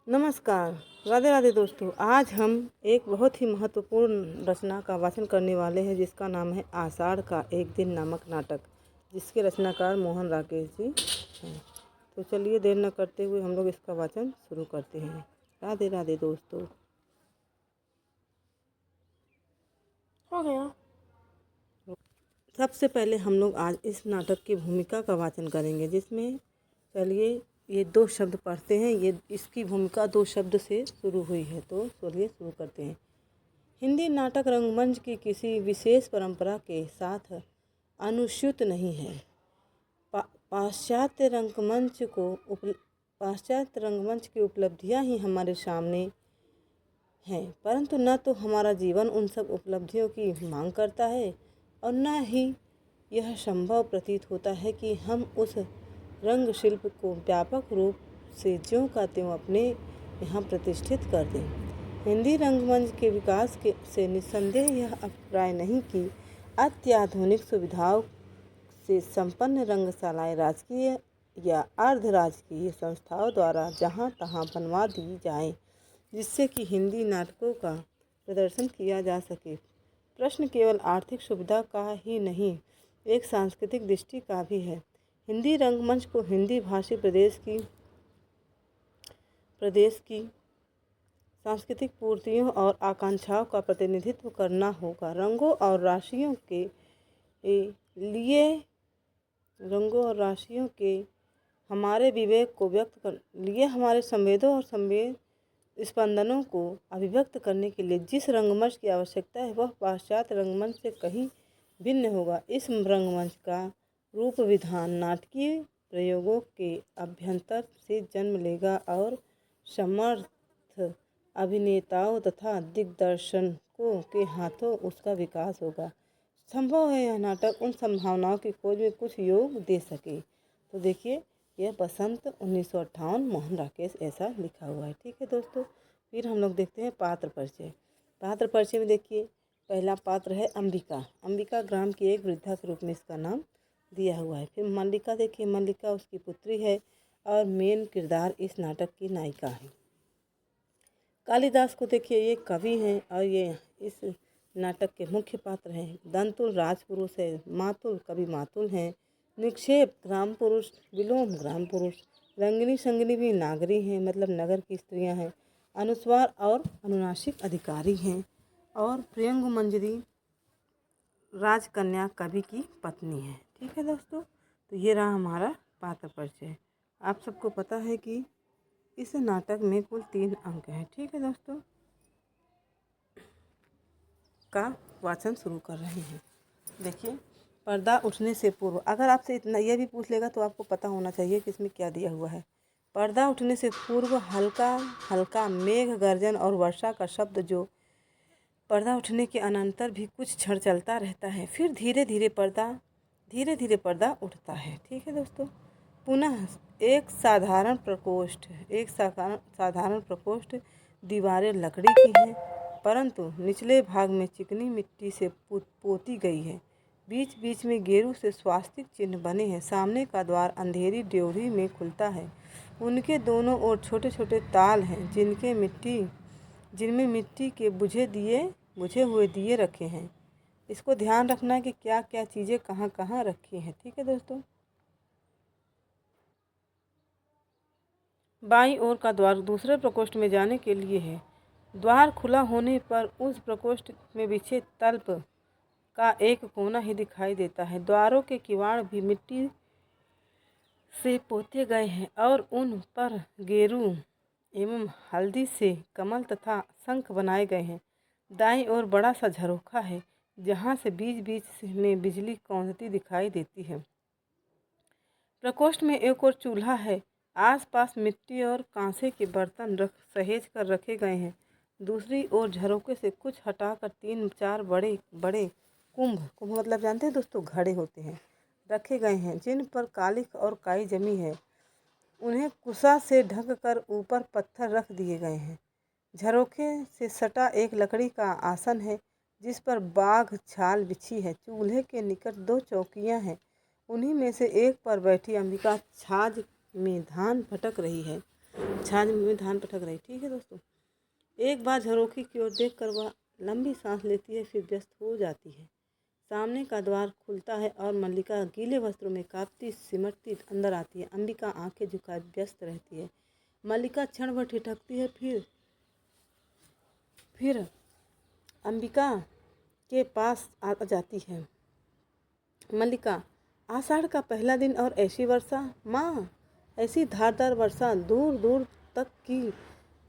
नमस्कार। राधे राधे दोस्तों। आज हम एक बहुत ही महत्वपूर्ण रचना का वाचन करने वाले हैं जिसका नाम है आषाढ़ का एक दिन नामक नाटक, जिसके रचनाकार मोहन राकेश जी हैं। तो चलिए देर न करते हुए हम लोग इसका वाचन शुरू करते हैं। राधे राधे दोस्तों। हो गया। सबसे पहले हम लोग आज इस नाटक की भूमिका का वाचन करेंगे, जिसमें चलिए ये दो शब्द पढ़ते हैं। ये इसकी भूमिका दो शब्द से शुरू हुई है, तो चलिए शुरू करते हैं। हिंदी नाटक रंगमंच की किसी विशेष परंपरा के साथ अनुस्यूत नहीं है। पाश्चात्य रंगमंच की उपलब्धियां ही हमारे सामने हैं, परंतु न तो हमारा जीवन उन सब उपलब्धियों की मांग करता है और न ही यह संभव प्रतीत होता है कि हम उस रंग शिल्प को व्यापक रूप से ज्यों का त्यों अपने यहाँ प्रतिष्ठित कर दें। हिंदी रंगमंच के विकास से निस्संदेह यह अभिप्राय नहीं कि अत्याधुनिक सुविधाओं से संपन्न रंगशालाएँ राजकीय या अर्ध राजकीय संस्थाओं द्वारा जहाँ तहाँ बनवा दी जाएं, जिससे कि हिंदी नाटकों का प्रदर्शन किया जा सके। प्रश्न केवल आर्थिक सुविधा का ही नहीं, एक सांस्कृतिक दृष्टि का भी है। हिंदी रंगमंच को हिंदी भाषी प्रदेश की सांस्कृतिक पूर्तियों और आकांक्षाओं का प्रतिनिधित्व करना होगा। रंगों और राशियों के हमारे विवेक को व्यक्त कर लिए हमारे संवेदों और स्पंदनों को अभिव्यक्त करने के लिए जिस रंगमंच की आवश्यकता है, वह पाश्चात्य रंगमंच से कहीं भिन्न होगा। इस रंगमंच का रूप विधान नाटकीय प्रयोगों के अभ्यंतर से जन्म लेगा और समर्थ अभिनेताओं तथा दिग्दर्शकों के हाथों उसका विकास होगा। संभव है यह नाटक उन संभावनाओं की खोज में कुछ योग दे सके। तो देखिए, यह बसंत 1958 मोहन राकेश ऐसा लिखा हुआ है। ठीक है दोस्तों, फिर हम लोग देखते हैं पात्र परिचय। पात्र परिचय में देखिए, पहला पात्र है अंबिका। अंबिका ग्राम की एक वृद्धा के रूप में इसका नाम दिया हुआ है। फिर मल्लिका देखिए, मल्लिका उसकी पुत्री है और मेन किरदार इस नाटक की नायिका है। कालिदास को देखिए, ये कवि हैं और ये इस नाटक के मुख्य पात्र हैं। दंतुल राजपुरुष है, मातुल कवि मातुल हैं, निक्षेप ग्राम पुरुष, विलोम ग्राम पुरुष, रंगिनी संगिनी भी नागरी हैं, मतलब नगर की स्त्रियां हैं, अनुस्वार और अनुनासिक अधिकारी हैं, और प्रियंगु मंजरी राजकन्या कवि की पत्नी है। ठीक है दोस्तों, तो ये रहा हमारा पात्र परिचय। आप सबको पता है कि इस नाटक में कुल 3 अंक हैं। ठीक है दोस्तों, का वाचन शुरू कर रहे हैं। देखिए, पर्दा उठने से पूर्व, अगर आपसे इतना यह भी पूछ लेगा तो आपको पता होना चाहिए कि इसमें क्या दिया हुआ है। पर्दा उठने से पूर्व हल्का हल्का मेघ गर्जन और वर्षा का शब्द, जो पर्दा उठने के अनंतर भी कुछ क्षण चलता रहता है, फिर धीरे धीरे पर्दा उठता है। ठीक है दोस्तों, पुनः एक साधारण प्रकोष्ठ, दीवारें लकड़ी की हैं, परंतु निचले भाग में चिकनी मिट्टी से पोती गई है। बीच बीच में गेरू से स्वास्तिक चिन्ह बने हैं। सामने का द्वार अंधेरी ड्योढ़ी में खुलता है। उनके दोनों ओर छोटे छोटे ताल हैं, जिनमें मिट्टी के बुझे हुए दिए रखे हैं। इसको ध्यान रखना कि क्या क्या चीज़ें कहाँ कहाँ रखी हैं। ठीक है दोस्तों, बाईं ओर का द्वार दूसरे प्रकोष्ठ में जाने के लिए है। द्वार खुला होने पर उस प्रकोष्ठ में बिछे तल्प का एक कोना ही दिखाई देता है। द्वारों के किवाड़ भी मिट्टी से पोते गए हैं और उन पर गेरू एवं हल्दी से कमल तथा शंख बनाए गए हैं। दाईं ओर बड़ा सा झरोखा है, जहाँ से बीच बीच में बिजली कौंधती दिखाई देती है। प्रकोष्ठ में एक और चूल्हा है। आसपास मिट्टी और कांसे के बर्तन सहेज कर रखे गए हैं। दूसरी ओर झरोखे से कुछ हटाकर 3-4 बड़े बड़े कुंभ मतलब जानते हैं दोस्तों, घड़े होते हैं, रखे गए हैं, जिन पर कालिख और काई जमी है। उन्हें कुसा से ढक कर ऊपर पत्थर रख दिए गए हैं। झरोखे से सटा एक लकड़ी का आसन है, जिस पर बाघ छाल बिछी है। चूल्हे के निकट 2 चौकियां हैं। उन्हीं में से एक पर बैठी अंबिका छाछ में धान फटक रही है। छाछ में धान पटक रही। ठीक है दोस्तों, एक बार झरोखे की ओर देख कर वह लंबी सांस लेती है, फिर व्यस्त हो जाती है। सामने का द्वार खुलता है और मल्लिका गीले वस्त्रों में कांपती सिमटती अंदर आती है। अंबिका आंखें झुकाए व्यस्त रहती है। मल्लिका क्षण भर ठिठकती है, फिर अंबिका के पास आ जाती है। मल्लिका, आषाढ़ का पहला दिन और ऐसी वर्षा माँ, ऐसी धारदार वर्षा, दूर दूर तक की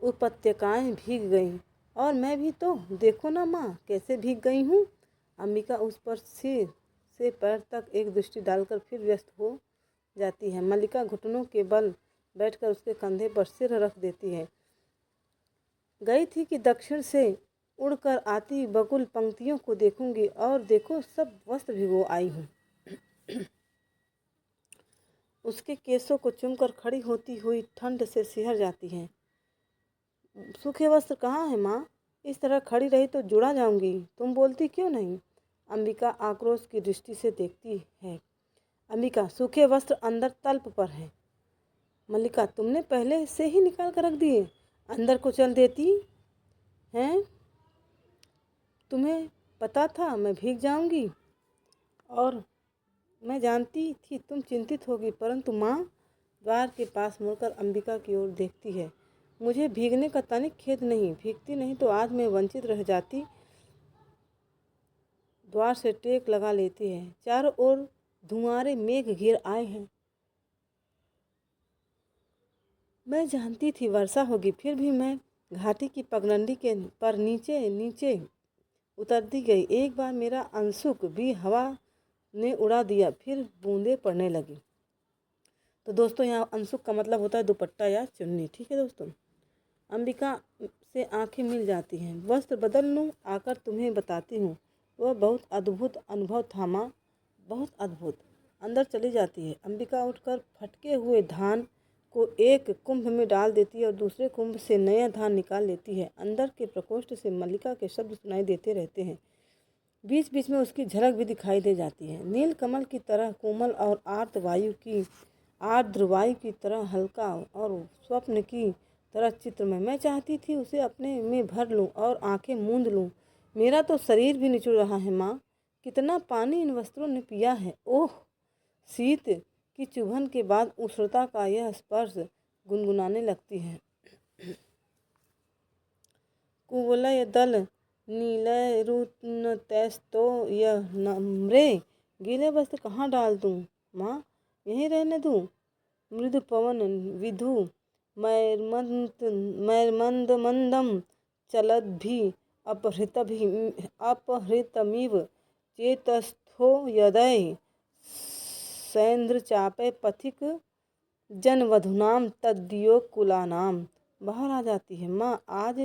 उपत्यकाएं भीग गईं और मैं भी तो, देखो ना माँ कैसे भीग गई हूँ। अंबिका उस पर सिर से पैर तक एक दृष्टि डालकर फिर व्यस्त हो जाती है। मल्लिका घुटनों के बल बैठकर उसके कंधे पर सिर रख देती है। गई थी कि दक्षिण से उड़कर आती बकुल पंक्तियों को देखूंगी, और देखो सब वस्त्र भिगो आई हूँ। उसके केसों को चूमकर खड़ी होती हुई ठंड से सिहर जाती है। सूखे वस्त्र कहाँ है माँ? इस तरह खड़ी रही तो जुड़ा जाऊंगी। तुम बोलती क्यों नहीं? अंबिका आक्रोश की दृष्टि से देखती है। अंबिका, सूखे वस्त्र अंदर तल्प पर हैं। मल्लिका, तुमने पहले से ही निकाल कर रख दिए, अंदर को चल देती हैं। तुम्हें पता था मैं भीग जाऊंगी और मैं जानती थी तुम चिंतित होगी, परंतु माँ। द्वार के पास मुड़कर अंबिका की ओर देखती है। मुझे भीगने का तनिक खेद नहीं, भीगती नहीं तो आज मैं वंचित रह जाती। द्वार से टेक लगा लेती है। चारों ओर धुआंरे मेघ घिर आए हैं। मैं जानती थी वर्षा होगी, फिर भी मैं घाटी की पगडंडी के पर नीचे नीचे उतरती गई। एक बार मेरा अंशुक भी हवा ने उड़ा दिया, फिर बूंदें पड़ने लगी। तो दोस्तों यहाँ अंशुक का मतलब होता है दुपट्टा या चुन्नी। ठीक है दोस्तों, अंबिका से आंखें मिल जाती हैं। वस्त्र बदल लूँ, आकर तुम्हें बताती हूँ। वह बहुत अद्भुत अनुभव था माँ, बहुत अद्भुत। अंदर चली जाती है। अंबिका उठकर फटके हुए धान को एक कुंभ में डाल देती है और दूसरे कुंभ से नया धान निकाल लेती है। अंदर के प्रकोष्ठ से मल्लिका के शब्द सुनाई देते रहते हैं। बीच बीच में उसकी झलक भी दिखाई दे जाती है। नील कमल की तरह कोमल और आर्द्र वायु की तरह हल्का और स्वप्न की तरह चित्रमय। मैं चाहती थी उसे अपने में भर लूं और आंखें मूंद लूं। मेरा तो शरीर भी निचुड़ रहा है माँ, कितना पानी इन वस्त्रों ने पिया है। ओह, शीत की चुभन के बाद उष्णता का यह स्पर्श, गुनगुनाने लगती है। कुवलय दल नीलरुत्नतैस्तो यह नम्रे, गीले वस्त्र कहाँ डाल दूँ माँ, यहीं रहने दूँ? मृदु पवन विधु मैर्मन्दमन्दं चलद्भि अपहृतमिव चेतस्थो यदै सैन्द्रचापे पथिक जनवधूनाम तद्योकुलानाम। बाहर आ जाती है। माँ, आज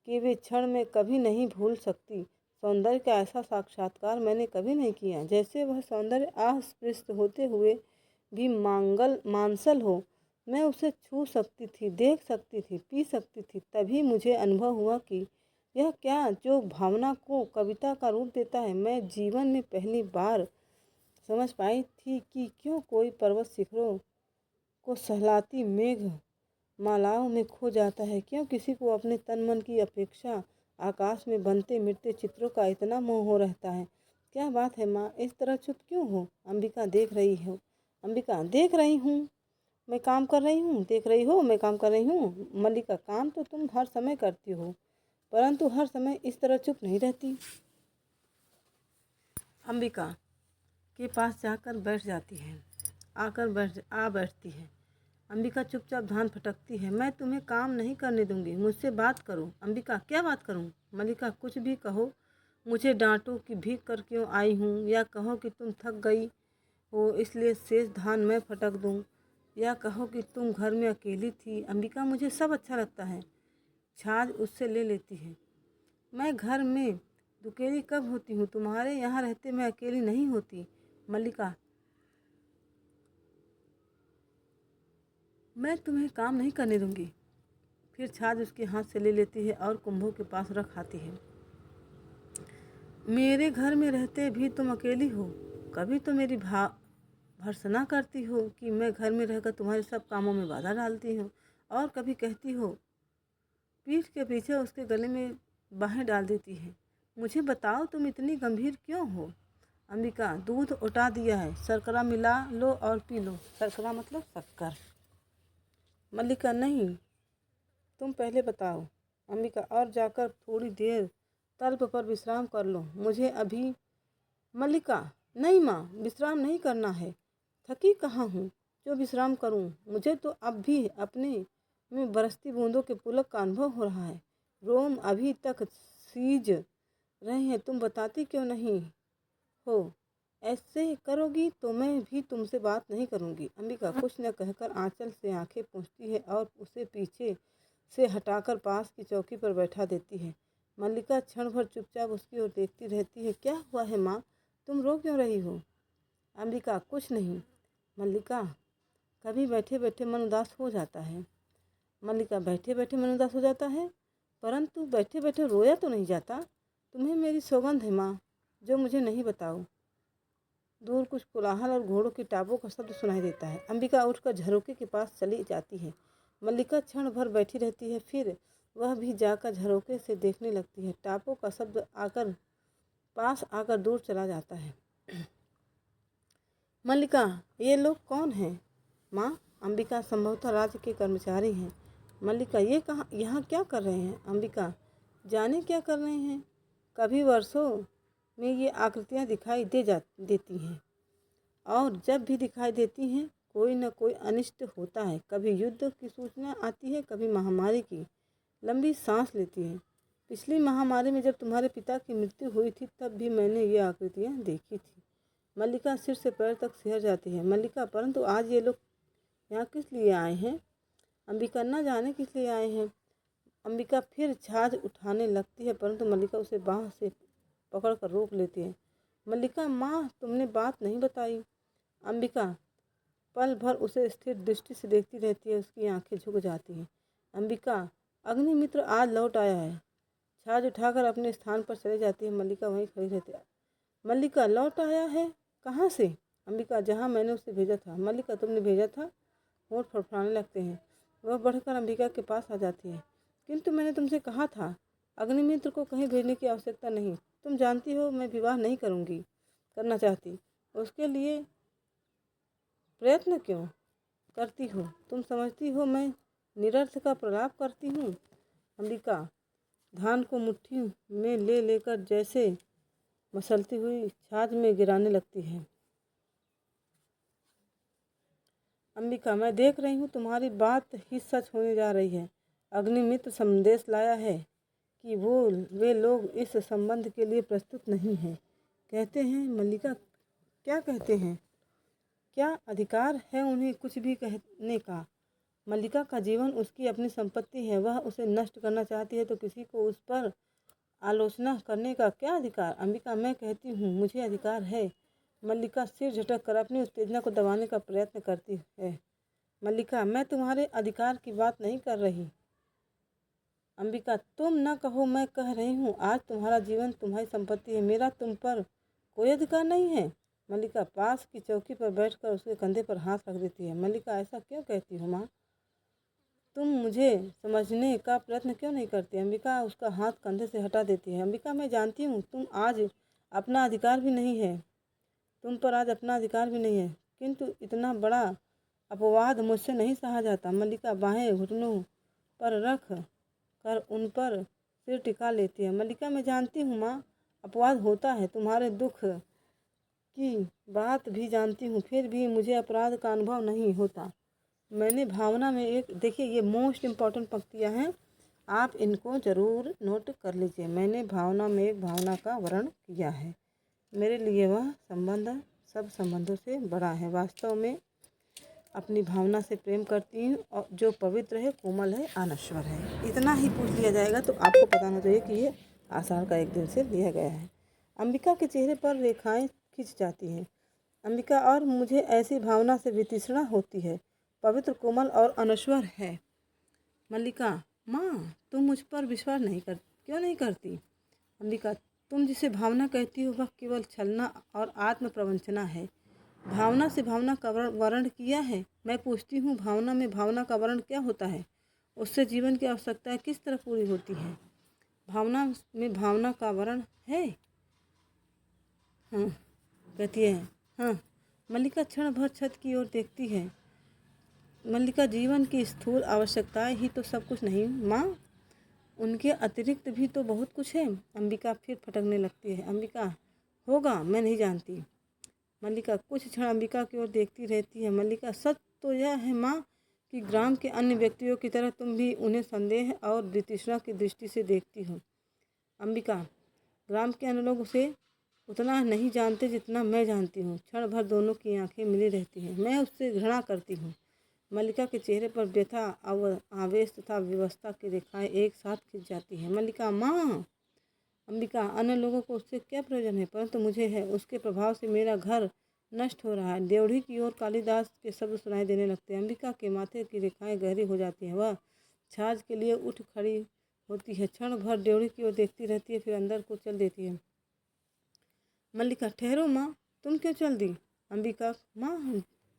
के वे क्षण मैं कभी नहीं भूल सकती। सौंदर्य का ऐसा साक्षात्कार मैंने कभी नहीं किया, जैसे वह सौंदर्य आस्पृश्य होते हुए भी मांसल हो। मैं उसे छू सकती थी, देख सकती थी, पी सकती थी। तभी मुझे अनुभव हुआ कि यह क्या जो भावना को कविता का रूप देता है। मैं जीवन में पहली बार समझ पाई थी कि क्यों कोई पर्वत शिखरों को सहलाती मेघ मालाओं में खो जाता है, क्यों किसी को अपने तन मन की अपेक्षा आकाश में बनते मिटते चित्रों का इतना मोह हो रहता है। क्या बात है माँ, इस तरह चुप क्यों हो? अंबिका, देख रही हो? अंबिका, देख रही हूँ, मैं काम कर रही हूँ। देख रही हो, मैं काम कर रही हूँ। मल्लिका, काम तो तुम हर समय करती हो, परंतु हर समय इस तरह चुप नहीं रहती। अंबिका के पास जाकर बैठ जाती है, बैठती है। अंबिका चुपचाप धान फटकती है। मैं तुम्हें काम नहीं करने दूंगी, मुझसे बात करो। अंबिका, क्या बात करूं? मल्लिका, कुछ भी कहो। मुझे डांटो कि भीग कर क्यों आई हूँ, या कहो कि तुम थक गई हो इसलिए शेष धान मैं फटक दूं, या कहो कि तुम घर में अकेली थी। अंबिका, मुझे सब अच्छा लगता है। छाछ उससे ले लेती है। मैं घर में दुकेली कब होती हूँ? तुम्हारे यहाँ रहते मैं अकेली नहीं होती। मल्लिका, मैं तुम्हें काम नहीं करने दूंगी। फिर छाछ उसके हाथ से ले लेती है और कुंभों के पास रख आती है। मेरे घर में रहते भी तुम अकेली हो। कभी तो मेरी भर्त्सना करती हो कि मैं घर में रहकर तुम्हारे सब कामों में बाधा डालती हूँ और कभी कहती हो पीठ के पीछे उसके गले में बाहें डाल देती है। मुझे बताओ तुम इतनी गंभीर क्यों हो? अंबिका, दूध उठा दिया है, शर्करा मिला लो और पी लो। शर्करा मतलब शक्कर। मल्लिका, नहीं, तुम पहले बताओ। अंबिका, और जाकर थोड़ी देर तल्प पर विश्राम कर लो, मुझे अभी। मल्लिका, नहीं माँ, विश्राम नहीं करना है, थकी कहाँ हूँ जो विश्राम करूँ। मुझे तो अब भी अपने में बरसती बूंदों के पुलक का अनुभव हो रहा है। रोम अभी तक सीज रहे हैं, तुम बताती क्यों नहीं हो? ऐसे करोगी तो मैं भी तुमसे बात नहीं करूँगी। अंबिका कुछ न कहकर आंचल से आंखें पोंछती है और उसे पीछे से हटाकर पास की चौकी पर बैठा देती है। मल्लिका क्षण भर चुपचाप उसकी ओर देखती रहती है। क्या हुआ है माँ, तुम रो क्यों रही हो? अंबिका, कुछ नहीं। मल्लिका, कभी बैठे बैठे मन उदास हो जाता है। मल्लिका, बैठे बैठे मन उदास हो जाता है, परंतु बैठे बैठे रोया तो नहीं जाता। तुम्हें मेरी सौगंध है माँ, जो मुझे नहीं बताओ। दूर कुछ कोलाहल और घोड़ों की टापों का शब्द सुनाई देता है। अंबिका उठकर झरोके के पास चली जाती है। मल्लिका क्षण भर बैठी रहती है, फिर वह भी जाकर झरोके से देखने लगती है। टापों का शब्द पास आकर दूर चला जाता है। मल्लिका, ये लोग कौन हैं? माँ, अंबिका, संभवतः राज्य के कर्मचारी हैं। मल्लिका, ये कहाँ यहाँ क्या कर रहे हैं? अंबिका, जाने क्या कर रहे हैं। कभी वर्षों में ये आकृतियाँ दिखाई देती हैं, और जब भी दिखाई देती हैं कोई न कोई अनिष्ट होता है। कभी युद्ध की सूचना आती है, कभी महामारी की। लंबी सांस लेती है। पिछली महामारी में जब तुम्हारे पिता की मृत्यु हुई थी, तब भी मैंने ये आकृतियाँ देखी थी। मल्लिका सिर से पैर तक सिहर जाती है। मल्लिका, परंतु आज ये लोग यहाँ किस लिए आए हैं? अंबिका, न जाने किस लिए आए हैं। अंबिका फिर छाछ उठाने लगती है, परंतु मल्लिका उसे बाँह से पकड़कर रोक लेती है। मल्लिका, माँ, तुमने बात नहीं बताई। अंबिका पल भर उसे स्थिर दृष्टि से देखती रहती है, उसकी आंखें झुक जाती हैं। अंबिका, अग्निमित्र आज लौट आया है। छाछ उठाकर अपने स्थान पर चले जाती है। मल्लिका वहीं खड़ी रहती है। मल्लिका, लौट आया है? कहाँ से? अंबिका, जहाँ मैंने उसे भेजा था। मल्लिका, तुमने भेजा था? होंठ फड़फड़ाने लगते हैं। वह बढ़कर अंबिका के पास आ जाती है। किंतु मैंने तुमसे कहा था, अग्निमित्र को कहीं भेजने की आवश्यकता नहीं। तुम जानती हो मैं विवाह नहीं करना चाहती। उसके लिए प्रयत्न क्यों करती हो? तुम समझती हो मैं निरर्थ का प्रलाप करती हूँ? अंबिका धान को मुट्ठी में ले लेकर जैसे मसलती हुई छाछ में गिराने लगती है। अंबिका, मैं देख रही हूँ तुम्हारी बात ही सच होने जा रही है। अग्निमित्र संदेश लाया है कि वे लोग इस संबंध के लिए प्रस्तुत नहीं हैं। कहते हैं। मल्लिका, क्या कहते हैं? क्या अधिकार है उन्हें कुछ भी कहने का? मल्लिका का जीवन उसकी अपनी संपत्ति है, वह उसे नष्ट करना चाहती है तो किसी को उस पर आलोचना करने का क्या अधिकार? अंबिका, मैं कहती हूँ मुझे अधिकार है। मल्लिका सिर झटक कर अपनी उत्तेजना को दबाने का प्रयत्न करती है। मल्लिका, मैं तुम्हारे अधिकार की बात नहीं कर रही। अंबिका, तुम न कहो, मैं कह रही हूँ। आज तुम्हारा जीवन तुम्हारी संपत्ति है, मेरा तुम पर कोई अधिकार नहीं है। मल्लिका पास की चौकी पर बैठकर उसके कंधे पर हाथ रख देती है। मल्लिका, ऐसा क्यों कहती हो माँ? तुम मुझे समझने का प्रयत्न क्यों नहीं करती? अंबिका उसका हाथ कंधे से हटा देती है। अंबिका, मैं जानती हूँ तुम आज अपना अधिकार भी नहीं है, तुम पर आज अपना अधिकार भी नहीं है, किंतु इतना बड़ा अपवाद मुझसे नहीं सहा जाता। मल्लिका बाहें घुटनों पर रख कर उन पर सिर टिका लेती है। मल्लिका, मैं जानती हूँ माँ, अपवाद होता है, तुम्हारे दुख की बात भी जानती हूँ, फिर भी मुझे अपराध का अनुभव नहीं होता। मैंने भावना में एक, देखिए ये मोस्ट इम्पॉर्टेंट पंक्तियाँ हैं, आप इनको ज़रूर नोट कर लीजिए। मैंने भावना में एक भावना का वर्ण किया है, मेरे लिए वह संबंध सब संबंधों से बड़ा है। वास्तव में अपनी भावना से प्रेम करती हूँ और जो पवित्र है, कोमल है, अनश्वर है। इतना ही पूछ लिया जाएगा तो आपको पता होना चाहिए कि ये आषाढ़ का एक दिन से लिया गया है। अंबिका के चेहरे पर रेखाएं खिंच जाती हैं। अंबिका, और मुझे ऐसी भावना से वितृष्णा होती है, पवित्र, कोमल और अनश्वर है। मल्लिका, माँ, तुम मुझ पर विश्वास क्यों नहीं करती? अंबिका, तुम जिसे भावना कहती हो वह केवल छलना और आत्म प्रवंचना है। भावना से भावना का वर्ण किया है। मैं पूछती हूँ, भावना में भावना का वर्ण क्या होता है? उससे जीवन की आवश्यकताएं किस तरह पूरी होती हैं। भावना में भावना का वर्ण है। हाँ, कहती है। हाँ, मल्लिका क्षण भर छत की ओर देखती है। मल्लिका, जीवन की स्थूल आवश्यकताएं ही तो सब कुछ नहीं माँ, उनके अतिरिक्त भी तो बहुत कुछ है। अंबिका फिर फटकने लगती है। अंबिका, होगा, मैं नहीं जानती। मल्लिका कुछ क्षण अंबिका की ओर देखती रहती है। मल्लिका, सच तो यह है माँ कि ग्राम के अन्य व्यक्तियों की तरह तुम भी उन्हें संदेह और वितृष्णा की दृष्टि से देखती हो। अंबिका, ग्राम के अन्य लोग उसे उतना नहीं जानते जितना मैं जानती हूँ। क्षण भर दोनों की आंखें मिली रहती हैं। मैं उससे घृणा करती हूँ। मल्लिका के चेहरे पर व्यथा, आवेश तथा विवशता की रेखाएं एक साथ खिंच जाती हैं। मल्लिका, माँ। अंबिका, अन्य लोगों को उससे क्या प्रयोजन है, परंतु मुझे है। उसके प्रभाव से मेरा घर नष्ट हो रहा है। ड्योढ़ी की ओर कालिदास के शब्द सुनाई देने लगते हैं। अंबिका के माथे की रेखाएं गहरी हो जाती हैं। वह छाछ के लिए उठ खड़ी होती है। क्षण भर ड्योढ़ी की ओर देखती रहती है, फिर अंदर को चल देती है। मल्लिका, ठहरो माँ, तुम क्यों चल दी। अंबिका,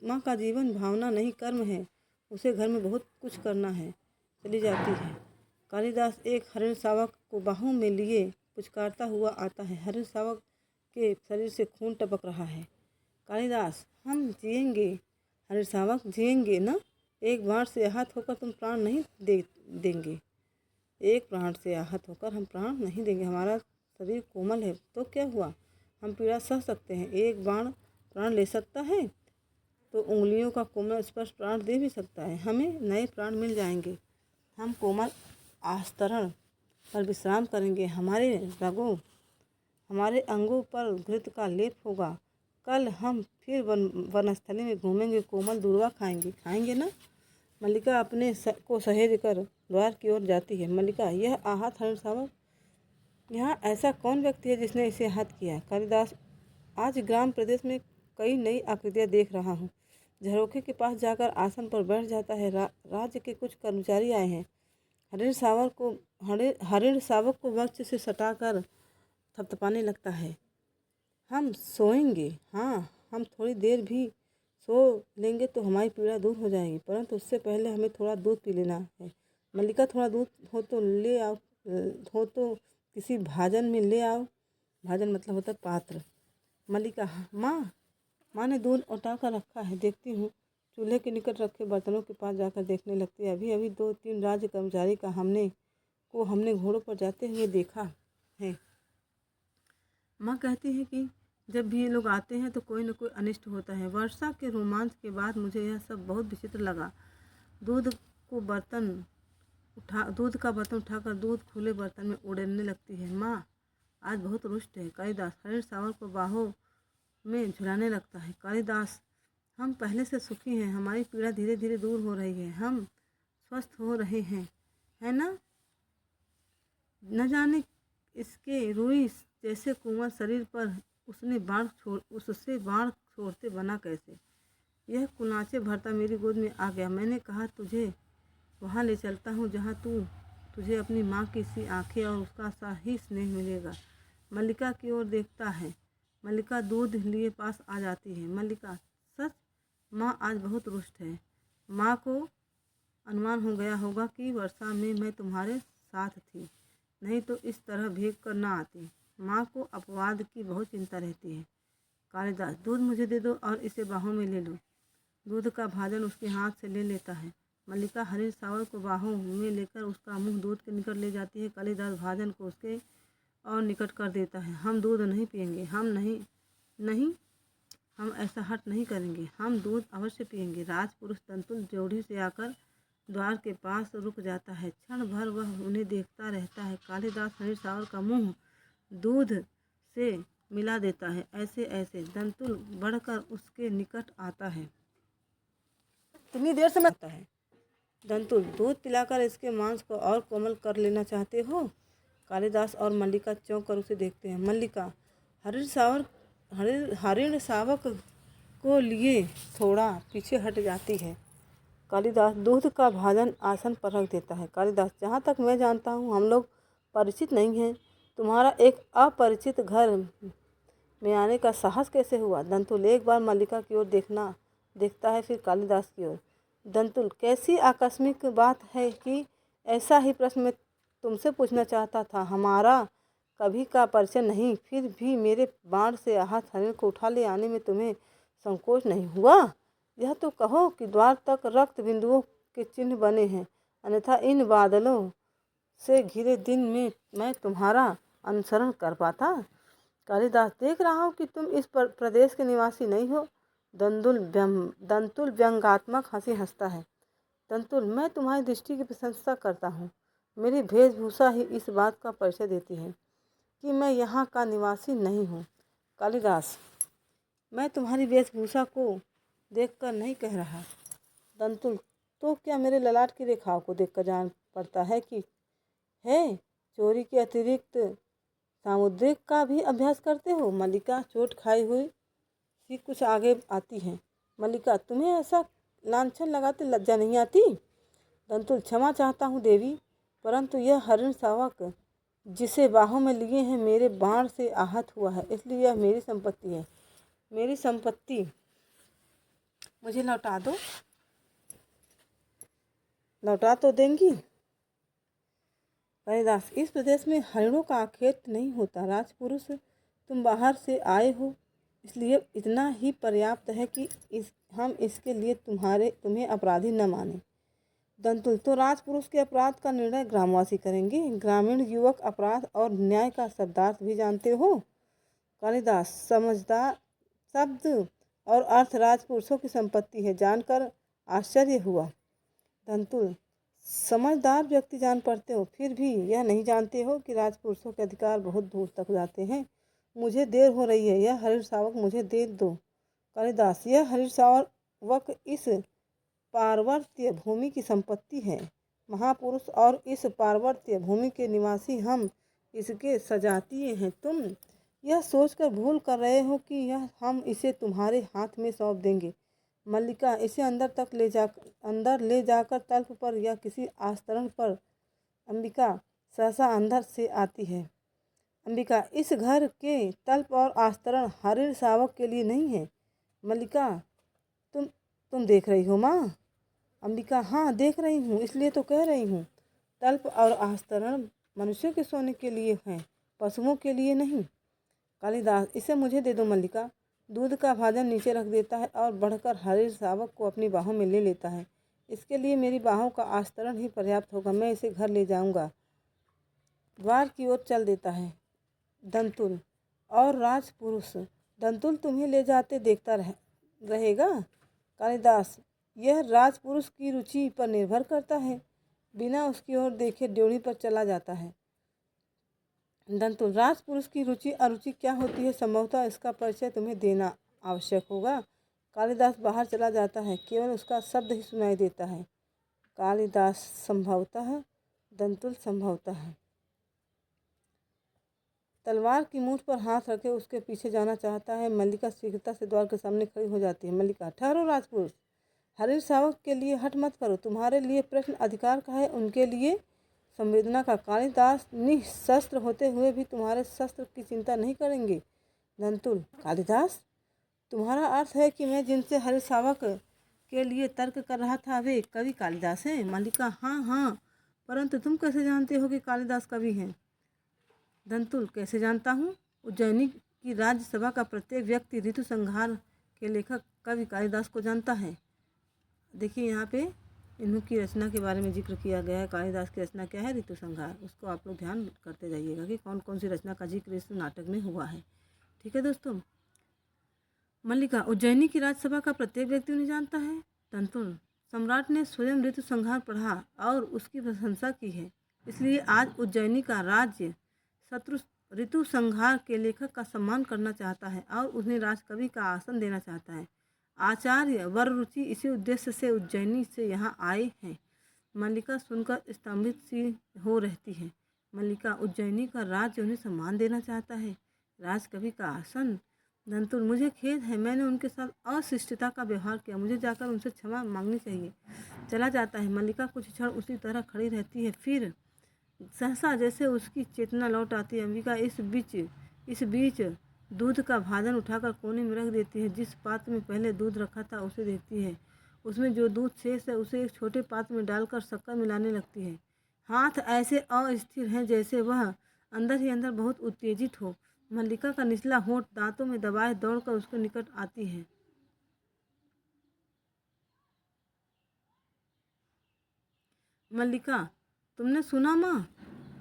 माँ का जीवन भावना नहीं कर्म है। उसे घर में बहुत कुछ करना है। चली जाती है। कालिदास एक हरिण शावक को बाहों में लिए पुचकारता हुआ आता है। हरिण शावक के शरीर से खून टपक रहा है। कालिदास, हम जिएंगे। हरिण शावक, जिएंगे ना? एक बाण से आहत होकर तुम प्राण नहीं देंगे। एक प्राण से आहत होकर हम प्राण नहीं देंगे। हमारा शरीर कोमल है तो क्या हुआ, हम पीड़ा सह सकते हैं। एक बाण प्राण ले सकता है तो उंगलियों का कोमल स्पर्श प्राण दे भी सकता है। हमें नए प्राण मिल जाएंगे। हम कोमल आस्तरण पर विश्राम करेंगे। हमारे रगों, हमारे अंगों पर घृत का लेप होगा। कल हम फिर वनस्थली में घूमेंगे, कोमल दूर्वा खाएंगे ना? मल्लिका अपने को सहेज कर द्वार की ओर जाती है। मल्लिका, यह आहत हरिण शावक, यहाँ ऐसा कौन व्यक्ति है जिसने इसे आहत किया? कालिदास, आज ग्राम प्रदेश में कई नई आकृतियाँ देख रहा हूँ। झरोखे के पास जाकर आसन पर बैठ जाता है। राज्य के कुछ कर्मचारी आए हैं। हरिण शावक को वक्ष से सटाकर थपथपाने लगता है। हम सोएंगे। हाँ, हम थोड़ी देर भी सो लेंगे तो हमारी पीड़ा दूर हो जाएगी, परंतु उससे पहले हमें थोड़ा दूध पी लेना है। मल्लिका, थोड़ा दूध हो तो ले आओ, हो तो किसी भाजन में ले आओ। भाजन मतलब होता है पात्र। मल्लिका, माँ ने दूध उठा कर रखा है, देखती हूँ। चूल्हे के निकट रखे बर्तनों के पास जाकर देखने लगती है। अभी अभी 2-3 राज्य कर्मचारी का हमने घोड़ों पर जाते हुए देखा है। माँ कहती है कि जब भी ये लोग आते हैं तो कोई न कोई अनिष्ट होता है। वर्षा के रोमांच के बाद मुझे यह सब बहुत विचित्र लगा। दूध का बर्तन उठाकर दूध खुले बर्तन में उड़ने लगती है। माँ आज बहुत रुष्ट है। कालिदास हरिण शावक को बाहों में झुलाने लगता है। कालिदास, हम पहले से सुखी हैं। हमारी पीड़ा धीरे धीरे दूर हो रही है। हम स्वस्थ हो रहे हैं, है ना? न जाने इसके रुई जैसे कोमल शरीर पर उससे बाण छोड़ते बना कैसे। यह कुनाचे भरता मेरी गोद में आ गया। मैंने कहा, तुझे वहाँ ले चलता हूँ जहाँ तुझे अपनी माँ की सी आंखें और उसका सा ही स्नेह मिलेगा। मल्लिका की ओर देखता है। मल्लिका दूध लिए पास आ जाती है। मल्लिका, सच माँ आज बहुत रुष्ट है। माँ को अनुमान हो गया होगा कि वर्षा में मैं तुम्हारे साथ थी, नहीं तो इस तरह भीग कर ना आती। माँ को अपवाद की बहुत चिंता रहती है। कालिदास, दूध मुझे दे दो और इसे बाहों में ले लो। दूध का भाजन उसके हाथ से ले लेता है। मल्लिका हरिण शावक को बाहों में लेकर उसका मुंह दूध के निकट ले जाती है। कालिदास भाजन को उसके और निकट कर देता है। हम दूध नहीं पिएंगे। हम नहीं, हम ऐसा हट नहीं करेंगे। हम दूध अवश्य पिएंगे। राजपुरुष दंतुल ड्योढ़ी से आकर द्वार के पास रुक जाता है। क्षण भर वह उन्हें देखता रहता है। कालिदास हरिण शावक का मुंह दूध से मिला देता है। ऐसे दंतुल बढ़कर उसके निकट आता है। इतनी देर से आता है। दंतुल, दूध पिलाकर इसके मांस को और कोमल कर लेना चाहते हो? कालिदास और मल्लिका चौंक कर उसे देखते हैं। मल्लिका हरिण शावक को लिए थोड़ा पीछे हट जाती है। कालिदास दूध का भाजन आसन पर रख देता है। कालिदास, जहाँ तक मैं जानता हूँ हम लोग परिचित नहीं हैं। तुम्हारा एक अपरिचित घर में आने का साहस कैसे हुआ? दंतुल एक बार मल्लिका की ओर देखता है, फिर कालिदास की ओर। दंतुल, कैसी आकस्मिक बात है कि ऐसा ही प्रश्न मैं तुमसे पूछना चाहता था। हमारा कभी का परिचय नहीं, फिर भी मेरे बाण से आहत हरिण को उठा ले आने में तुम्हें संकोच नहीं हुआ? यह तो कहो कि द्वार तक रक्त बिंदुओं के चिन्ह बने हैं, अन्यथा इन बादलों से घिरे दिन में मैं तुम्हारा अनुसरण कर पाता? कालिदास, देख रहा हूँ कि तुम इस प्रदेश के निवासी नहीं हो। दंतुल व्यंग्यात्मक हंसी हंसता है। दंतुल, मैं तुम्हारी दृष्टि की प्रशंसा करता हूँ। मेरी वेशभूषा ही इस बात का परिचय देती है कि मैं यहाँ का निवासी नहीं हूँ। कालिदास, मैं तुम्हारी वेशभूषा को देखकर नहीं कह रहा। दंतुल, तो क्या मेरे ललाट की रेखाओं को देखकर जान पड़ता है कि है चोरी के अतिरिक्त सामुद्रिक का भी अभ्यास करते हो? मल्लिका चोट खाई हुई सी कुछ आगे आती है। मल्लिका, तुम्हें ऐसा लांछन लगाते लज्जा नहीं आती? दंतुल, क्षमा चाहता हूँ देवी, परंतु यह हरिण शावक जिसे बाहों में लिए हैं मेरे बाण से आहत हुआ है, इसलिए यह मेरी संपत्ति है। मेरी संपत्ति मुझे लौटा दो। लौटा तो देंगी? कालिदास, इस प्रदेश में हरिणों का आखेट नहीं होता। राजपुरुष, तुम बाहर से आए हो, इसलिए इतना ही पर्याप्त है कि हम इसके लिए तुम्हें अपराधी न माने। दंतुल, तो राजपुरुष के अपराध का निर्णय ग्रामवासी करेंगे। ग्रामीण युवक अपराध और न्याय का शब्दार्थ भी जानते हो? कालिदास, समझदार शब्द और अर्थ राजपुरुषों की संपत्ति है, जानकर आश्चर्य हुआ। दंतुल, समझदार व्यक्ति जान पड़ते हो, फिर भी यह नहीं जानते हो कि राजपुरुषों के अधिकार बहुत दूर तक जाते हैं। मुझे देर हो रही है, यह हरिण शावक मुझे दे दो। कालिदास, यह हरिण शावक इस पार्वत्य भूमि की संपत्ति है, महापुरुष, और इस पार्वत्य भूमि के निवासी हम इसके सजातीय हैं। तुम यह सोचकर भूल कर रहे हो कि हम इसे तुम्हारे हाथ में सौंप देंगे। मल्लिका, इसे अंदर ले जाकर तल्प पर या किसी आस्तरण पर। अंबिका सहसा अंदर से आती है। अंबिका, इस घर के तल्प और आस्तरण हरिण शावक के लिए नहीं है। मल्लिका, तुम देख रही हो माँ? अंबिका, हाँ देख रही हूँ, इसलिए तो कह रही हूँ। तल्प और आस्तरण मनुष्यों के सोने के लिए हैं, पशुओं के लिए नहीं। कालिदास, इसे मुझे दे दो। मल्लिका दूध का भाजन नीचे रख देता है और बढ़कर हरिण शावक को अपनी बाहों में ले लेता है। इसके लिए मेरी बाहों का आस्तरण ही पर्याप्त होगा, मैं इसे घर ले जाऊंगा। द्वार की ओर चल देता है। दंतुल और राजपुरुष, दंतुल तुम्हें ले जाते देखता रहेगा। कालिदास, यह राजपुरुष की रुचि पर निर्भर करता है, बिना उसकी ओर देखे ड्योढ़ी पर चला जाता है। दंतुल, राजपुरुष की रुचि अरुचि क्या होती है, संभवतः इसका परिचय तुम्हें देना आवश्यक होगा। कालिदास बाहर चला जाता है, केवल उसका शब्द ही सुनाई देता है। कालिदास, संभवतः। दंतुल, संभवतः। तलवार की मूठ पर हाथ रखे उसके पीछे जाना चाहता है। मल्लिका शीघ्रता से द्वार के सामने खड़ी हो जाती है। मल्लिका, ठहरो राजपुरुष, हरिण शावक के लिए हट मत करो। तुम्हारे लिए प्रश्न अधिकार का है, उनके लिए संवेदना का। कालिदास निशस्त्र होते हुए भी तुम्हारे शस्त्र की चिंता नहीं करेंगे। दंतुल, कालिदास, तुम्हारा अर्थ है कि मैं जिनसे हरिण शावक के लिए तर्क कर रहा था वे कवि कालिदास हैं? मल्लिका, हाँ, परंतु तुम कैसे जानते हो कि कालिदास कवि हैं? दंतुल, कैसे जानता हूँ? उज्जैनी की राज्यसभा का प्रत्येक व्यक्ति ऋतु संहार के लेखक कवि कालिदास को जानता है। देखिए यहाँ पे इनकी रचना के बारे में जिक्र किया गया है। कालिदास की रचना क्या है? ऋतु संहार। उसको आप लोग ध्यान करते जाइएगा कि कौन कौन सी रचना का जिक्र इस नाटक में हुआ है। ठीक है दोस्तों। मल्लिका, उज्जैनी की राज्यसभा का प्रत्येक व्यक्ति उन्हें जानता है। दंतुल, सम्राट ने स्वयं ऋतु संहार पढ़ा और उसकी प्रशंसा की है, इसलिए आज उज्जैनी का राज्य शत्रु ऋतु संहार के लेखक का सम्मान करना चाहता है और उन्हें राजकवि का आसन देना चाहता है। आचार्य वररुचि इसी उद्देश्य से उज्जैनी से यहाँ आए हैं। मल्लिका सुनकर स्तंभित सी हो रहती है। मल्लिका, उज्जैनी का राज्य उन्हें सम्मान देना चाहता है, राजकवि का आसन। दंतुल, मुझे खेद है, मैंने उनके साथ अशिष्टता का व्यवहार किया, मुझे जाकर उनसे क्षमा मांगनी चाहिए। चला जाता है। मल्लिका कुछ क्षण उसी तरह खड़ी रहती है, फिर सहसा जैसे उसकी चेतना लौट आती है। अंबिका इस बीच दूध का भाजन उठाकर कोने में रख देती है। जिस पात्र में पहले दूध रखा था उसे देखती है। उसमें जो दूध शेष है उसे एक छोटे पात्र में डालकर शक्कर मिलाने लगती है। हाथ ऐसे अस्थिर हैं जैसे वह अंदर ही अंदर बहुत उत्तेजित हो। मल्लिका का निचला होंठ दांतों में दबाए दौड़कर उसके निकट आती है। मल्लिका, तुमने सुना माँ?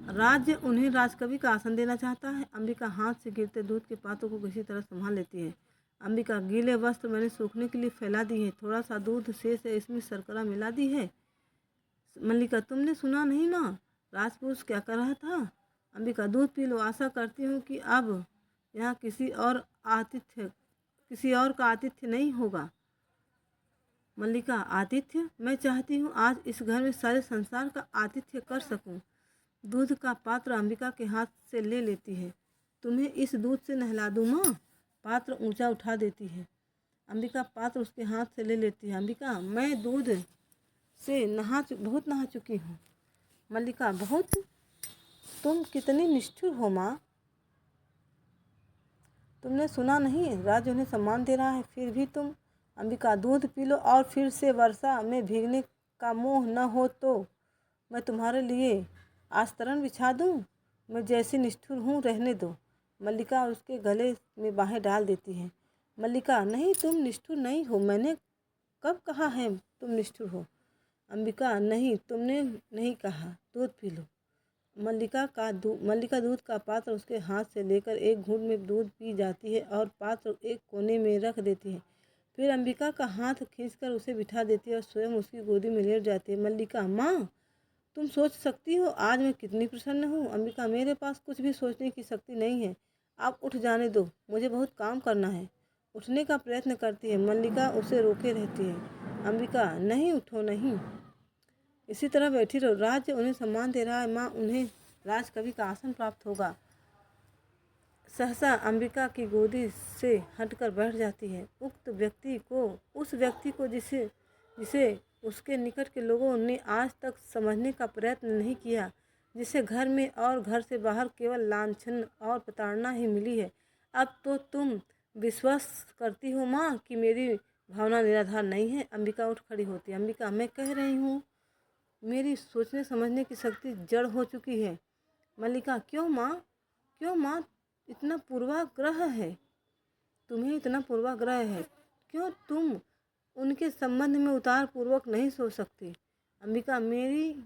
राज्य उन्हें राजकवि का आसन देना चाहता है। अंबिका हाथ से गिरते दूध के पात्रों को किसी तरह संभाल लेती है। अंबिका, गीले वस्त्र मैंने सूखने के लिए फैला दी है, थोड़ा सा दूध शेष है, इसमें शर्करा मिला दी है। मल्लिका, तुमने सुना नहीं माँ? राजपुरुष क्या कर रहा था? अंबिका, दूध पी लो, आशा करती हूँ कि अब यहाँ किसी और का आतिथ्य नहीं होगा। मल्लिका, आतिथ्य? मैं चाहती हूँ आज इस घर में सारे संसार का आतिथ्य कर सकूँ। दूध का पात्र अंबिका के हाथ से ले लेती है। तुम्हें इस दूध से नहला दूँ माँ? पात्र ऊंचा उठा देती है। अंबिका पात्र उसके हाथ से ले लेती है। अंबिका, मैं दूध से बहुत नहा चुकी हूँ। मल्लिका, बहुत? तुम कितनी निष्ठुर हो माँ। तुमने सुना नहीं, राज उन्हें सम्मान दे रहा है, फिर भी तुम। अंबिका, दूध पी लो और फिर से वर्षा में भीगने का मोह न हो तो मैं तुम्हारे लिए आस्तरण बिछा दूँ? मैं जैसी निष्ठुर हूँ रहने दो। मल्लिका उसके गले में बाहें डाल देती है। मल्लिका, नहीं, तुम निष्ठुर नहीं हो। मैंने कब कहा है तुम निष्ठुर हो? अंबिका, नहीं, तुमने नहीं कहा। दूध पी लो। मल्लिका दूध का पात्र उसके हाथ से लेकर एक घूंट में दूध पी जाती है और पात्र एक कोने में रख देती है। फिर अंबिका का हाथ खींचकर उसे बिठा देती है और स्वयं उसकी गोदी में लेट जाती है। मल्लिका, माँ, तुम सोच सकती हो आज मैं कितनी प्रसन्न हूँ। अंबिका, मेरे पास कुछ भी सोचने की शक्ति नहीं है, आप उठ जाने दो, मुझे बहुत काम करना है। उठने का प्रयत्न करती है। मल्लिका उसे रोके रहती है। अंबिका, नहीं, उठो नहीं, इसी तरह बैठी रहो, राज्य उन्हें सम्मान दे रहा है माँ, उन्हें राजकवि का आसन प्राप्त होगा। सहसा अंबिका की गोदी से हटकर बैठ जाती है। उस व्यक्ति को जिसे उसके निकट के लोगों ने आज तक समझने का प्रयत्न नहीं किया, जिसे घर में और घर से बाहर केवल लांछन और प्रताड़ना ही मिली है। अब तो तुम विश्वास करती हो माँ कि मेरी भावना निराधार नहीं है। अंबिका उठ खड़ी होती है। अंबिका, मैं कह रही हूँ मेरी सोचने समझने की शक्ति जड़ हो चुकी है। मल्लिका, क्यों माँ? क्यों माँ? इतना पूर्वाग्रह है तुम्हें, इतना पूर्वाग्रह है क्यों? तुम उनके संबंध में उतार पूर्वक नहीं सोच सकती। अंबिका, मेरी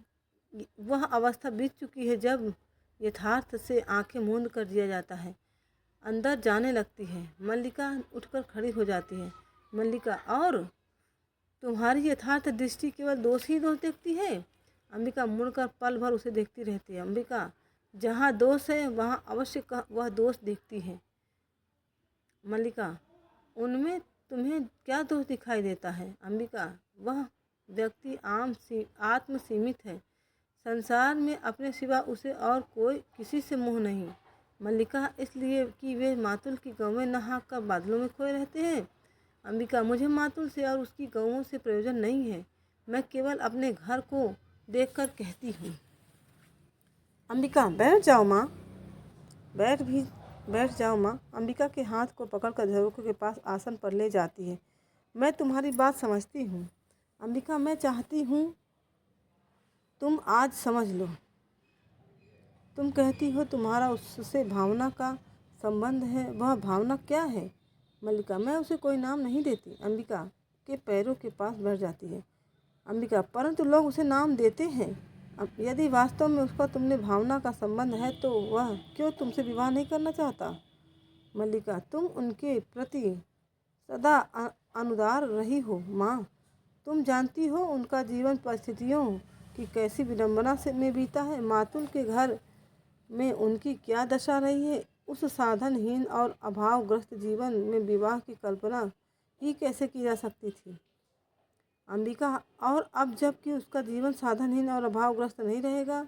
वह अवस्था बीत चुकी है जब यथार्थ से आंखें मूंद कर जिया जाता है। अंदर जाने लगती है। मल्लिका उठकर खड़ी हो जाती है। मल्लिका, और तुम्हारी यथार्थ दृष्टि केवल दोष ही दोष देखती है? अंबिका मुड़कर पल भर उसे देखती रहती है। अंबिका, जहाँ दोष है वहाँ अवश्य वह दोष देखती है। मल्लिका, उनमें तुम्हें क्या दोष दिखाई देता है? अंबिका, वह व्यक्ति आत्म सीमित है, संसार में अपने सिवा उसे और कोई किसी से मोह नहीं। मल्लिका, इसलिए कि वे मातुल की गौवें नहा कर बादलों में खोए रहते हैं। अंबिका, मुझे मातुल से और उसकी गौओं से प्रयोजन नहीं है, मैं केवल अपने घर को देखकर कहती हूँ। अंबिका, बैठ जाओ माँ, बैठ जाओ माँ। अंबिका के हाथ को पकड़कर झरोखे के पास आसन पर ले जाती है। मैं तुम्हारी बात समझती हूँ अंबिका, मैं चाहती हूँ तुम आज समझ लो। तुम कहती हो तुम्हारा उससे भावना का संबंध है, वह भावना क्या है? मल्लिका, मैं उसे कोई नाम नहीं देती। अंबिका के पैरों के पास बैठ जाती है। अंबिका, परंतु लोग उसे नाम देते हैं। अब यदि वास्तव में उसका तुमने भावना का संबंध है तो वह क्यों तुमसे विवाह नहीं करना चाहता? मल्लिका, तुम उनके प्रति सदा अनुदार रही हो माँ, तुम जानती हो उनका जीवन परिस्थितियों की कैसी विडंबना से में बीता है। मातुल के घर में उनकी क्या दशा रही है। उस साधनहीन और अभावग्रस्त जीवन में विवाह की कल्पना ही कैसे की जा सकती थी? अंबिका, और अब जबकि उसका जीवन साधनहीन और अभावग्रस्त नहीं रहेगा?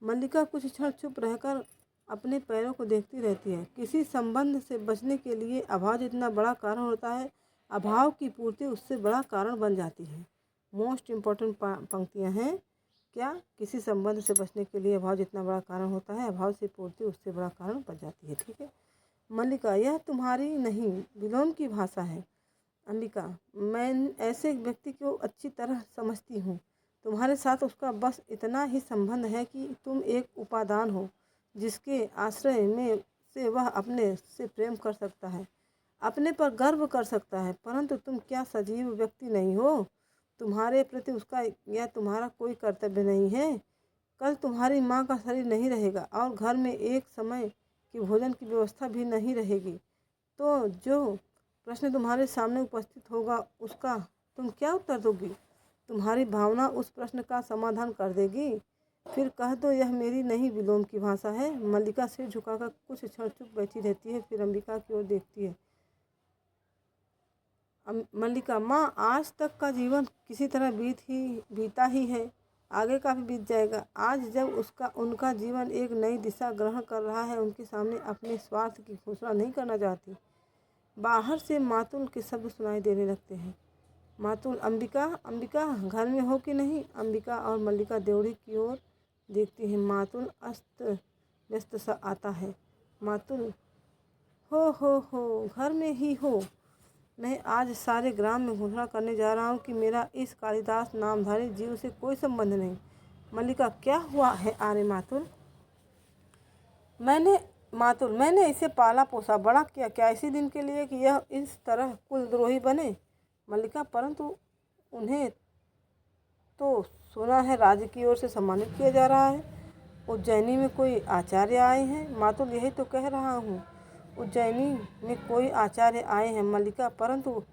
मल्लिका कुछ क्षण चुप रहकर अपने पैरों को देखती रहती है। किसी संबंध से बचने के लिए अभाव जितना बड़ा कारण होता है, अभाव की पूर्ति उससे बड़ा कारण बन जाती है। मोस्ट इम्पॉर्टेंट पंक्तियाँ हैं। क्या? किसी संबंध से बचने के लिए अभाव जितना बड़ा कारण होता है, अभाव से पूर्ति उससे बड़ा कारण बन जाती है। ठीक है मल्लिका, यह तुम्हारी नहीं विलोम की भाषा है। अंबिका, मैं ऐसे व्यक्ति को अच्छी तरह समझती हूँ तुम्हारे साथ उसका बस इतना ही संबंध है कि तुम एक उपादान हो जिसके आश्रय में से वह अपने से प्रेम कर सकता है, अपने पर गर्व कर सकता है। परंतु तुम क्या सजीव व्यक्ति नहीं हो? तुम्हारे प्रति उसका या तुम्हारा कोई कर्तव्य नहीं है? कल तुम्हारी माँ का शरीर नहीं रहेगा और घर में एक समय की भोजन की व्यवस्था भी नहीं रहेगी, तो जो प्रश्न तुम्हारे सामने उपस्थित होगा उसका तुम क्या उत्तर दोगी? तुम्हारी भावना उस प्रश्न का समाधान कर देगी। फिर कह दो यह मेरी नहीं विलोम की भाषा है। मल्लिका सिर झुकाकर कुछ क्षण चुप बैठी रहती है, फिर अंबिका की ओर देखती है। मल्लिका, माँ, आज तक का जीवन किसी तरह बीता ही है, आगे का भी बीत जाएगा। आज जब उनका जीवन एक नई दिशा ग्रहण कर रहा है, उनके सामने अपने स्वार्थ की घोषणा नहीं करना चाहती। बाहर से मातुल के शब्द सुनाई देने लगते हैं। मातुल, अंबिका, अंबिका घर में हो कि नहीं? अंबिका और मल्लिका देवड़ी की ओर देखती हैं। मातुल अस्त व्यस्त सा आता है। मातुल, हो, घर में ही हो। मैं आज सारे ग्राम में घोषणा करने जा रहा हूँ कि मेरा इस कालिदास नामधारी जीव से कोई संबंध नहीं। मल्लिका, क्या हुआ है? आरे मातुल, मैंने इसे पाला पोसा बड़ा किया, क्या इसी दिन के लिए कि यह इस तरह कुलद्रोही बने? मल्लिका, परंतु उन्हें तो सुना है राज्य की ओर से सम्मानित किया जा रहा है। उज्जैनी में कोई आचार्य आए हैं। मातुल, यही तो कह रहा हूँ, उज्जैनी में कोई आचार्य आए हैं। मल्लिका, परंतु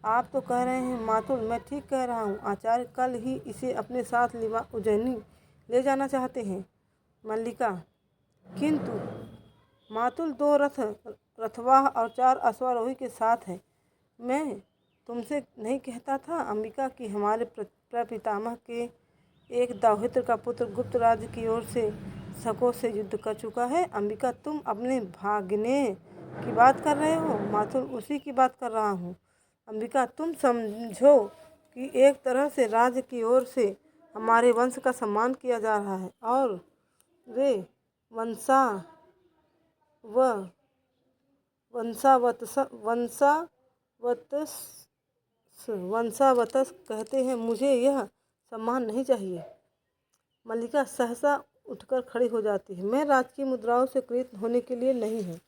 आप तो कह रहे हैं। मातुल, मैं ठीक कह रहा हूँ, आचार्य कल ही इसे अपने साथ उज्जैनी ले जाना चाहते हैं। मल्लिका, किंतु मातुल 2 रथवाह और 4 अश्वारोही के साथ है। मैं तुमसे नहीं कहता था अंबिका कि हमारे प्रपितामह के एक दाहित्र का पुत्र गुप्त राज्य की ओर से शकों से युद्ध कर चुका है। अंबिका, तुम अपने भागने की बात कर रहे हो? मातुल, उसी की बात कर रहा हूँ। अंबिका, तुम समझो कि एक तरह से राज्य की ओर से हमारे वंश का सम्मान किया जा रहा है और वे वंशावतस कहते हैं। मुझे यह सम्मान नहीं चाहिए। मल्लिका सहसा उठकर खड़ी हो जाती है। मैं राजकीय मुद्राओं से कृत होने के लिए नहीं हूँ।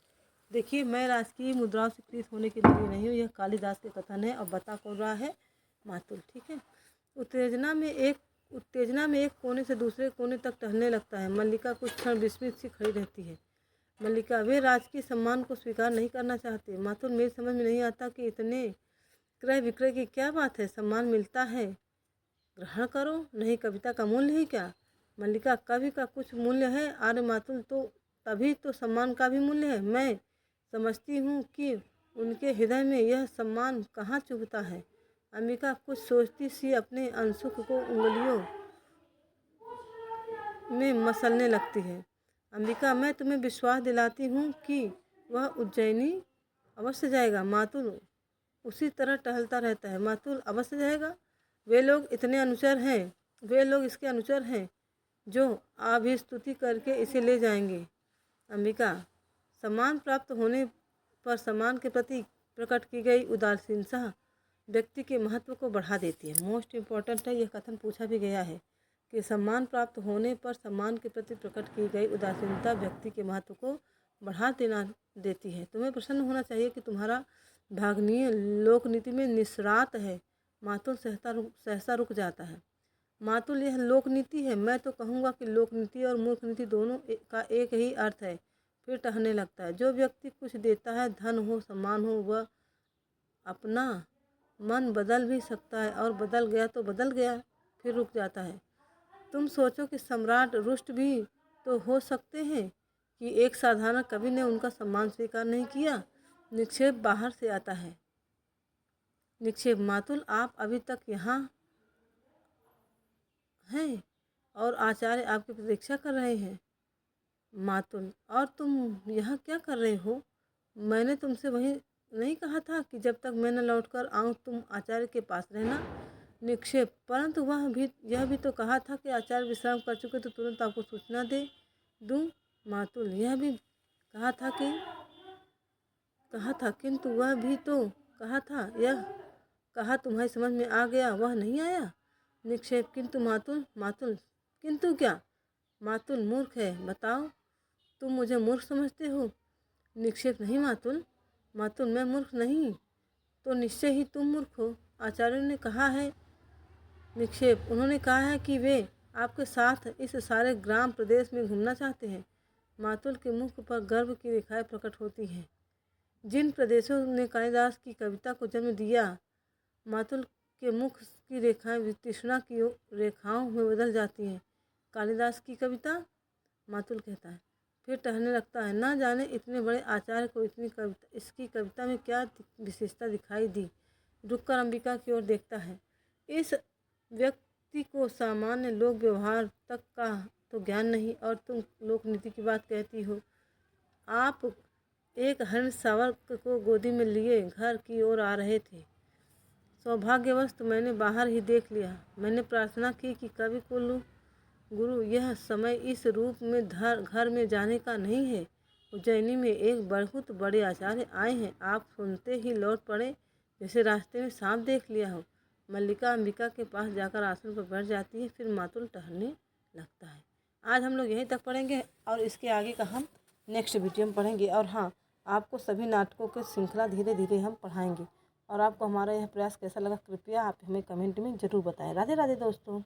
देखिए, मैं राजकीय मुद्राओं से कृत होने के लिए नहीं हूँ। यह कालिदास के कथन है और बता कौन रहा है? मातुल, ठीक है। उत्तेजना में एक कोने से दूसरे कोने तक टहलने लगता है। मल्लिका कुछ क्षण विस्मित सी खड़ी रहती है। मल्लिका, वे राजकीय सम्मान को स्वीकार नहीं करना चाहते। मातुल, मेरी समझ में नहीं आता कि इतने क्रय विक्रय की क्या बात है? सम्मान मिलता है, ग्रहण करो, नहीं कविता का मूल्य ही क्या? मल्लिका, कवि का कुछ मूल्य है। आर्य मातुल, तो तभी तो सम्मान का भी मूल्य है। मैं समझती हूँ कि उनके हृदय में यह सम्मान कहाँ चुभता है। अंबिका कुछ सोचती सी अपने अंशुक को उंगलियों में मसलने लगती है। अंबिका, मैं तुम्हें विश्वास दिलाती हूँ कि वह उज्जैनी अवश्य जाएगा। मातुल उसी तरह टहलता रहता है। मातुल, अवश्य जाएगा? वे लोग इसके अनुचर हैं जो अभिस्तुति करके इसे ले जाएंगे। अंबिका, सम्मान प्राप्त होने पर सम्मान के प्रति प्रकट की गई उदासीनता व्यक्ति के महत्व को बढ़ा देती है। मोस्ट इम्पॉर्टेंट है, यह कथन पूछा भी गया है कि सम्मान प्राप्त होने पर सम्मान के प्रति प्रकट की गई उदासीनता व्यक्ति के महत्व को बढ़ा देती है। तुम्हें प्रसन्न होना चाहिए कि तुम्हारा भागनीय लोकनीति में निष्णात है। मातुल सहसा रुक जाता है। मातुल, यह लोकनीति है? मैं तो कहूँगा कि लोकनीति और मूर्खनीति दोनों का एक ही अर्थ है। फिर टहलने लगता है। जो व्यक्ति कुछ देता है, धन हो, सम्मान हो, वह अपना मन बदल भी सकता है और बदल गया तो बदल गया। फिर रुक जाता है। तुम सोचो कि सम्राट रुष्ट भी तो हो सकते हैं कि एक साधारण कवि ने उनका सम्मान स्वीकार नहीं किया। निक्षेप बाहर से आता है। निक्षेप, मातुल, आप अभी तक यहाँ हैं और आचार्य आपकी प्रतीक्षा कर रहे हैं। मातुल, और तुम यहाँ क्या कर रहे हो? मैंने तुमसे वही नहीं कहा था कि जब तक मैं न लौट कर आऊँ तुम आचार्य के पास रहना। निक्षेप, परंतु यह भी तो कहा था कि आचार्य विश्राम कर चुके तो तुरंत आपको सूचना दे दूँ। मातुल, यह भी कहा था किंतु वह भी तो कहा था। यह कहा तुम्हारी समझ में आ गया, वह नहीं आया। निक्षेप किंतु मातुल। मातुल किंतु क्या? मातुल मूर्ख है। बताओ, तुम मुझे मूर्ख समझते हो? निक्षेप नहीं मातुल। मातुल मैं मूर्ख नहीं तो निश्चय ही तुम मूर्ख हो। आचार्यों ने कहा है। निक्षेप उन्होंने कहा है कि वे आपके साथ इस सारे ग्राम प्रदेश में घूमना चाहते हैं। मातुल के मुख पर गर्व की रेखाएं प्रकट होती हैं। जिन प्रदेशों ने कालिदास की कविता को जन्म दिया, मातुल के मुख की रेखाएं वितृष्णा की रेखाओं में बदल जाती हैं। कालिदास की कविता, मातुल कहता है, फिर टहलने लगता है। ना जाने इतने बड़े आचार्य को इसकी कविता में क्या विशेषता दिखाई दी। रुककर अंबिका की ओर देखता है। इस व्यक्ति को सामान्य लोक व्यवहार तक का तो ज्ञान नहीं और तुम लोक नीति की बात कहती हो। आप एक हरिण सावर को गोदी में लिए घर की ओर आ रहे थे। सौभाग्यवश तो मैंने बाहर ही देख लिया। मैंने प्रार्थना की कि कवि को लूँ। गुरु, यह समय इस रूप में घर में जाने का नहीं है। उज्जैनी में एक बहुत बड़े आचार्य आए हैं। आप सुनते ही लौट पड़े जैसे रास्ते में सांप देख लिया हो। मल्लिका अंबिका के पास जाकर आसन पर बैठ जाती है। फिर मातुल टहलने लगता है। आज हम लोग यहीं तक पढ़ेंगे और इसके आगे का हम नेक्स्ट वीडियो में पढ़ेंगे। और हाँ, आपको सभी नाटकों की श्रृंखला धीरे धीरे हम पढ़ाएंगे। और आपको हमारा यह प्रयास कैसा लगा, कृपया आप हमें कमेंट में ज़रूर बताएं। राधे राधे दोस्तों।